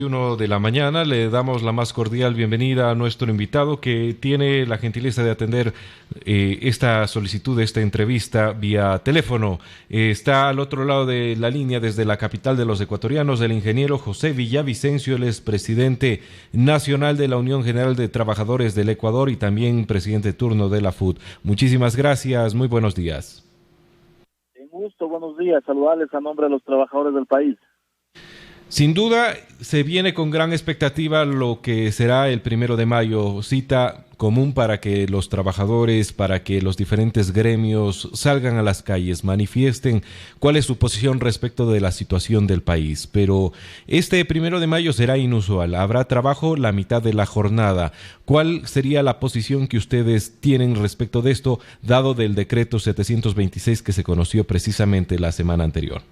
1 de la mañana. Le damos la más cordial bienvenida a nuestro invitado que tiene la gentileza de atender esta solicitud de esta entrevista vía teléfono. Está al otro lado de la línea desde la capital de los ecuatorianos el ingeniero José Villavicencio. Él es presidente nacional de la Unión General de Trabajadores del Ecuador y también presidente turno de la FUT. Muchísimas gracias, muy buenos días. Un gusto, buenos días, saludarles a nombre de los trabajadores del país. Sin duda, se viene con gran expectativa lo que será el 1 de mayo, cita común para que los trabajadores, para que los diferentes gremios salgan a las calles, manifiesten cuál es su posición respecto de la situación del país. Pero este 1 de mayo será inusual, habrá trabajo la mitad de la jornada. ¿Cuál sería la posición que ustedes tienen respecto de esto, dado del decreto 726 que se conoció precisamente la semana anterior?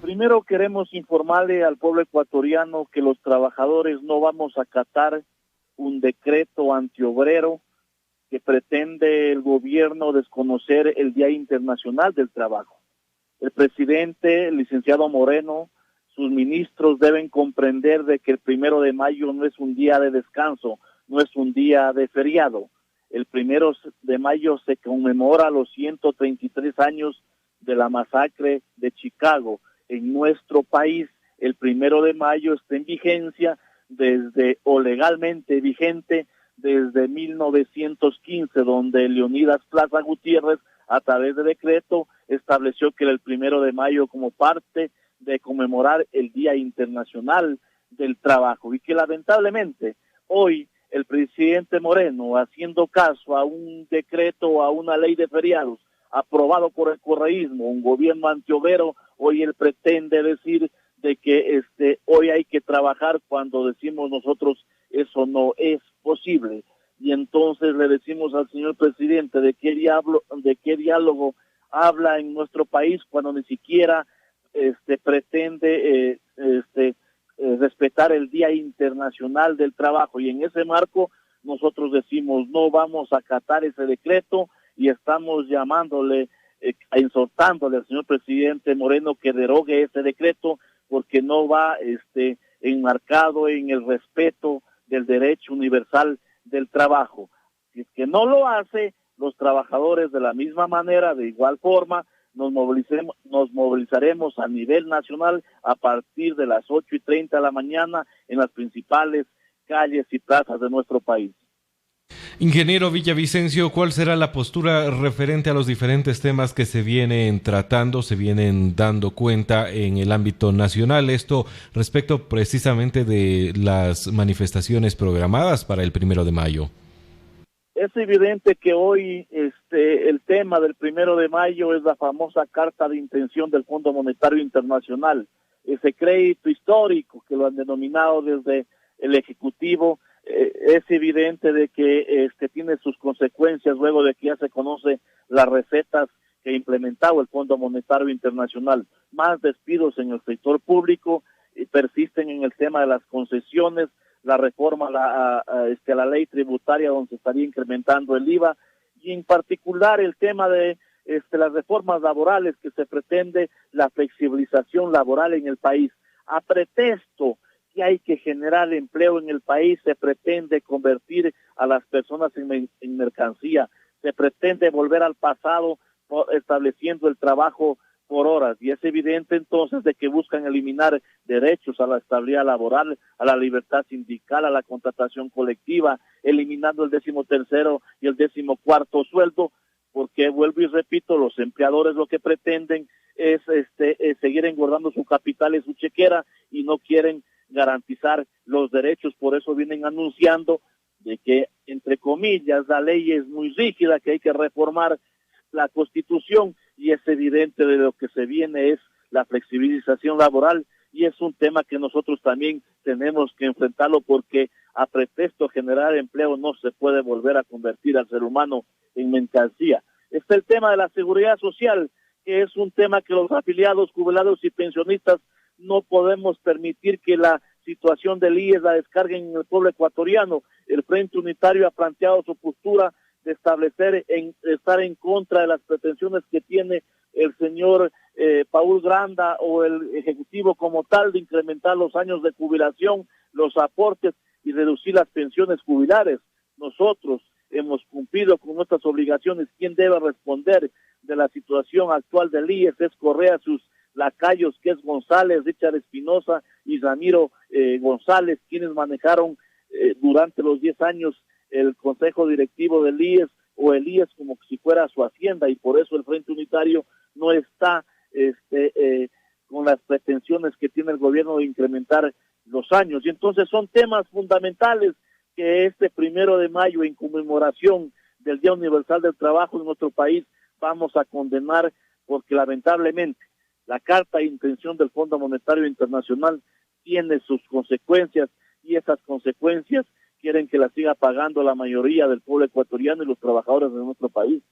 Primero queremos informarle al pueblo ecuatoriano que los trabajadores no vamos a acatar un decreto antiobrero que pretende el gobierno desconocer el Día Internacional del Trabajo. El presidente, el licenciado Moreno, sus ministros deben comprender de que el 1 de mayo no es un día de descanso, no es un día de feriado. El 1 de mayo se conmemora los 133 años de la masacre de Chicago. En nuestro país, el 1 de mayo está en vigencia o legalmente vigente desde 1915, donde Leonidas Plaza Gutiérrez, a través de decreto, estableció que era el 1 de mayo como parte de conmemorar el Día Internacional del Trabajo, y que lamentablemente hoy el presidente Moreno, haciendo caso a un decreto o a una ley de feriados aprobado por el correísmo, un gobierno antiobrero, hoy él pretende decir de que hoy hay que trabajar cuando decimos nosotros eso no es posible. Y entonces le decimos al señor presidente de qué diálogo habla en nuestro país cuando ni siquiera pretende respetar el Día Internacional del Trabajo. Y en ese marco nosotros decimos no vamos a acatar ese decreto y estamos llamándole, exhortándole al señor presidente Moreno que derogue ese decreto porque no va enmarcado en el respeto del derecho universal del trabajo. Si es que no lo hace, los trabajadores de la misma manera, de igual forma, nos movilizaremos a nivel nacional a partir de las 8:30 de la mañana en las principales calles y plazas de nuestro país. Ingeniero Villavicencio, ¿cuál será la postura referente a los diferentes temas que se vienen tratando, se vienen dando cuenta en el ámbito nacional? Esto respecto precisamente de las manifestaciones programadas para el 1 de mayo. Es evidente que hoy el tema del 1 de mayo es la famosa carta de intención del Fondo Monetario Internacional, ese crédito histórico que lo han denominado desde el Ejecutivo. Es evidente de que tiene sus consecuencias luego de que ya se conoce las recetas que ha implementado el Fondo Monetario Internacional. Más despidos en el sector público, persisten en el tema de las concesiones, la reforma a la ley tributaria donde se estaría incrementando el IVA, y en particular el tema de las reformas laborales que se pretende la flexibilización laboral en el país. A pretexto que hay que generar empleo en el país, se pretende convertir a las personas en mercancía, se pretende volver al pasado estableciendo el trabajo por horas, y es evidente entonces de que buscan eliminar derechos a la estabilidad laboral, a la libertad sindical, a la contratación colectiva, eliminando el 13º y el 14º sueldo, porque vuelvo y repito, los empleadores lo que pretenden es seguir engordando su capital y su chequera y no quieren garantizar los derechos. Por eso vienen anunciando de que, entre comillas, la ley es muy rígida, que hay que reformar la Constitución, y es evidente de lo que se viene es la flexibilización laboral, y es un tema que nosotros también tenemos que enfrentarlo, porque a pretexto de generar empleo no se puede volver a convertir al ser humano en mercancía. Está el tema de la seguridad social, que es un tema que los afiliados, jubilados y pensionistas no podemos permitir que la situación del IES la descarguen en el pueblo ecuatoriano. El Frente Unitario ha planteado su postura de estar en contra de las pretensiones que tiene el señor Paul Granda o el Ejecutivo como tal de incrementar los años de jubilación, los aportes y reducir las pensiones jubilares. Nosotros hemos cumplido con nuestras obligaciones. ¿Quién debe responder de la situación actual del IES? Es Correa, sus lacayos, que es González, Richard Espinosa y Ramiro González, quienes manejaron durante los 10 años el Consejo Directivo del IES o el IES como si fuera su hacienda, y por eso el Frente Unitario no está con las pretensiones que tiene el gobierno de incrementar los años. Y entonces son temas fundamentales que este 1 de mayo, en conmemoración del Día Universal del Trabajo en nuestro país, vamos a condenar, porque lamentablemente la carta de intención del Fondo Monetario Internacional tiene sus consecuencias, y esas consecuencias quieren que las siga pagando la mayoría del pueblo ecuatoriano y los trabajadores de nuestro país.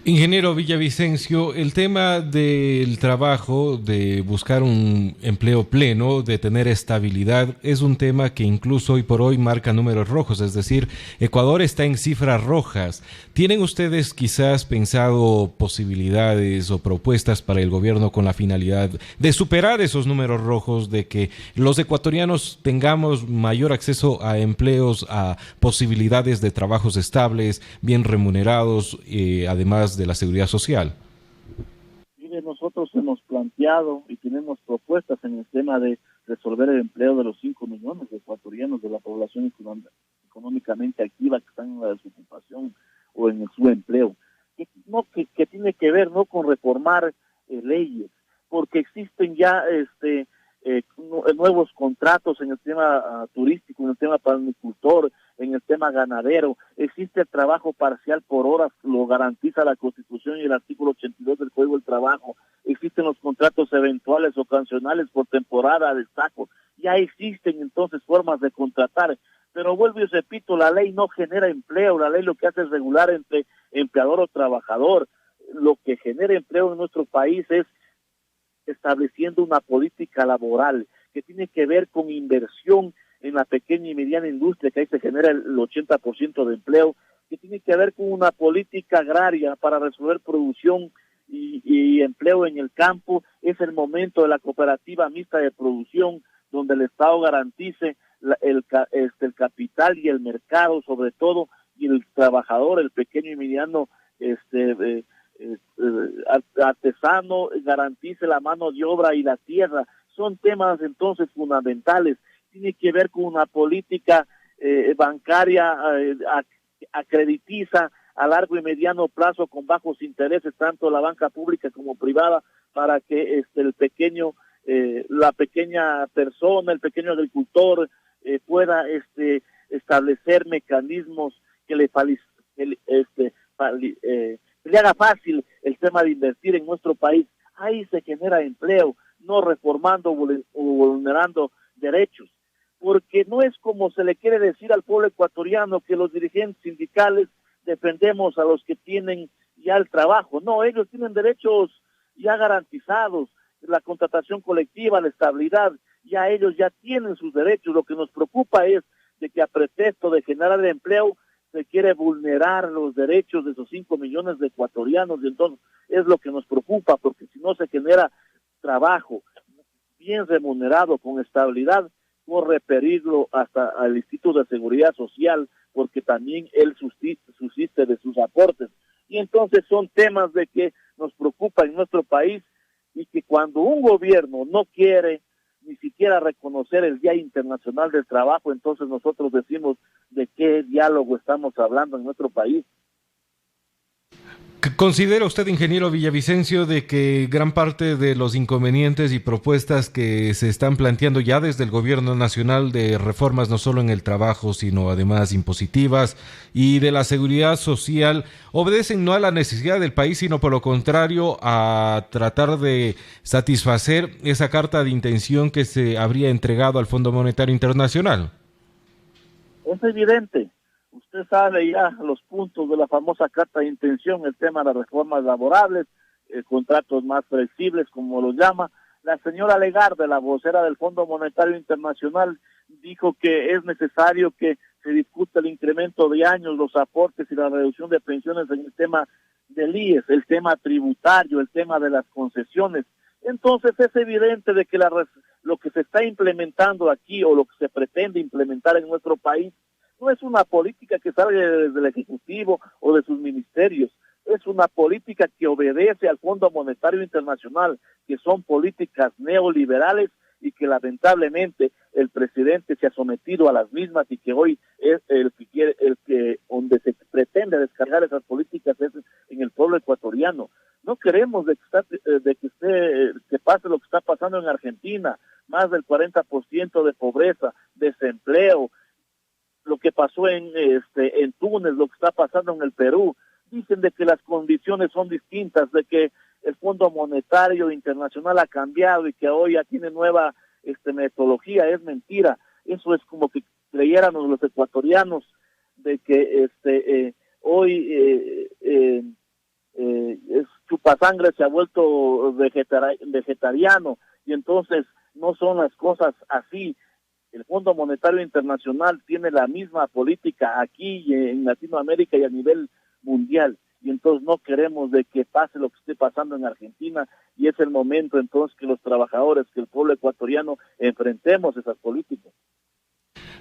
Ingeniero Villavicencio, el tema del trabajo, de buscar un empleo pleno, de tener estabilidad, es un tema que incluso hoy por hoy marca números rojos, es decir, Ecuador está en cifras rojas. ¿Tienen ustedes quizás pensado posibilidades o propuestas para el gobierno con la finalidad de superar esos números rojos, de que los ecuatorianos tengamos mayor acceso a empleos, a posibilidades de trabajos estables, bien remunerados, además de la seguridad social? Mire, nosotros hemos planteado y tenemos propuestas en el tema de resolver el empleo de los 5 millones de ecuatorianos de la población económicamente activa que están en la desocupación o en el subempleo. Que tiene que ver no con reformar leyes, porque existen ya nuevos contratos en el tema turístico, en el tema palmicultor, en el tema ganadero. Existe el trabajo parcial por horas, lo garantiza la Constitución y el artículo 82 del Código del Trabajo. Existen los contratos eventuales o ocasionales por temporada, destaco. Ya existen entonces formas de contratar, pero vuelvo y repito, la ley no genera empleo, la ley lo que hace es regular entre empleador o trabajador. Lo que genera empleo en nuestro país es estableciendo una política laboral que tiene que ver con inversión en la pequeña y mediana industria, que ahí se genera el 80% de empleo, que tiene que ver con una política agraria para resolver producción y empleo en el campo. Es el momento de la cooperativa mixta de producción, donde el Estado garantice el capital y el mercado sobre todo, y el trabajador, el pequeño y mediano artesano, garantice la mano de obra y la tierra. Son temas entonces fundamentales. Tiene que ver con una política bancaria acreditiza a largo y mediano plazo con bajos intereses, tanto la banca pública como privada, para que la pequeña persona, el pequeño agricultor pueda establecer mecanismos que le haga fácil el tema de invertir en nuestro país. Ahí se genera empleo, no reformando o vulnerando derechos, porque no es como se le quiere decir al pueblo ecuatoriano, que los dirigentes sindicales defendemos a los que tienen ya el trabajo. No, ellos tienen derechos ya garantizados, la contratación colectiva, la estabilidad, ya ellos ya tienen sus derechos. Lo que nos preocupa es de que a pretexto de generar empleo se quiere vulnerar los derechos de esos 5 millones de ecuatorianos, y entonces es lo que nos preocupa, porque si no se genera trabajo bien remunerado, con estabilidad, corre peligro hasta al Instituto de Seguridad Social, porque también él subsiste de sus aportes. Y entonces son temas de que nos preocupa en nuestro país, y que cuando un gobierno no quiere ni siquiera reconocer el Día Internacional del Trabajo, entonces nosotros decimos de qué diálogo estamos hablando en nuestro país. ¿Considera usted, ingeniero Villavicencio, de que gran parte de los inconvenientes y propuestas que se están planteando ya desde el gobierno nacional, de reformas no solo en el trabajo, sino además impositivas y de la seguridad social, obedecen no a la necesidad del país, sino por lo contrario a tratar de satisfacer esa carta de intención que se habría entregado al Fondo Monetario Internacional? Es evidente. Usted sabe ya los puntos de la famosa carta de intención, el tema de las reformas laborables, contratos más flexibles, como los llama. La señora Legarde, la vocera del Fondo Monetario Internacional, dijo que es necesario que se discuta el incremento de años, los aportes y la reducción de pensiones en el tema del IES, el tema tributario, el tema de las concesiones. Entonces es evidente de que lo que se está implementando aquí o lo que se pretende implementar en nuestro país no es una política que salga desde el Ejecutivo o de sus ministerios, es una política que obedece al Fondo Monetario Internacional, que son políticas neoliberales y que lamentablemente el presidente se ha sometido a las mismas y que hoy es el que donde se pretende descargar esas políticas es en el pueblo ecuatoriano. No queremos que pase lo que está pasando en Argentina, más del 40% de pobreza, desempleo, lo que pasó en Túnez, lo que está pasando en el Perú. Dicen de que las condiciones son distintas, de que el Fondo Monetario Internacional ha cambiado y que hoy ya tiene nueva metodología. Es mentira. Eso es como que creyéramos los ecuatorianos de que hoy Chupasangre se ha vuelto vegetariano, y entonces no son las cosas así. El Fondo Monetario Internacional tiene la misma política aquí en Latinoamérica y a nivel mundial, y entonces no queremos de que pase lo que esté pasando en Argentina, y es el momento entonces que los trabajadores, que el pueblo ecuatoriano enfrentemos esas políticas.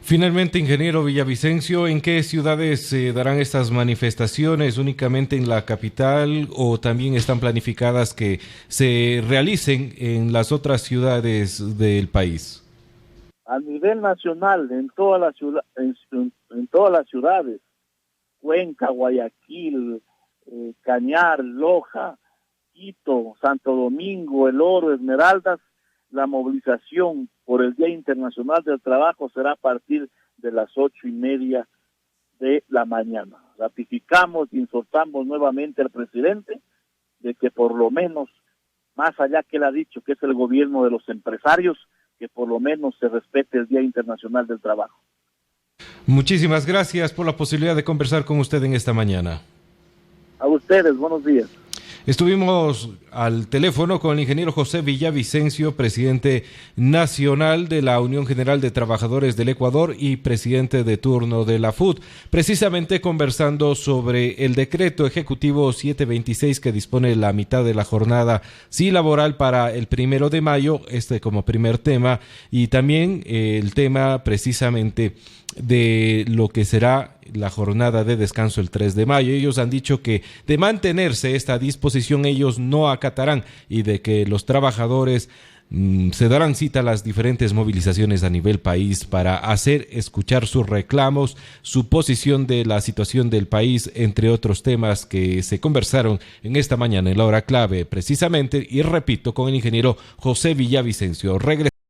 Finalmente, ingeniero Villavicencio, ¿en qué ciudades se darán estas manifestaciones? ¿Únicamente en la capital o también están planificadas que se realicen en las otras ciudades del país? A nivel nacional, en todas las ciudades, Cuenca, Guayaquil, Cañar, Loja, Quito, Santo Domingo, El Oro, Esmeraldas, la movilización por el Día Internacional del Trabajo será a partir de las 8:30 de la mañana. Ratificamos y exhortamos nuevamente al presidente de que por lo menos, más allá que él ha dicho que es el gobierno de los empresarios, que por lo menos se respete el Día Internacional del Trabajo. Muchísimas gracias por la posibilidad de conversar con usted en esta mañana. A ustedes, buenos días. Estuvimos al teléfono con el ingeniero José Villavicencio, presidente nacional de la Unión General de Trabajadores del Ecuador y presidente de turno de la FUT, precisamente conversando sobre el decreto ejecutivo 726 que dispone la mitad de la jornada laboral para el 1 de mayo, como primer tema, y también el tema precisamente de lo que será la jornada de descanso el 3 de mayo. Ellos han dicho que de mantenerse esta disposición ellos no acatarán y de que los trabajadores se darán cita a las diferentes movilizaciones a nivel país para hacer escuchar sus reclamos, su posición de la situación del país, entre otros temas que se conversaron en esta mañana en la hora clave precisamente, y repito, con el ingeniero José Villavicencio.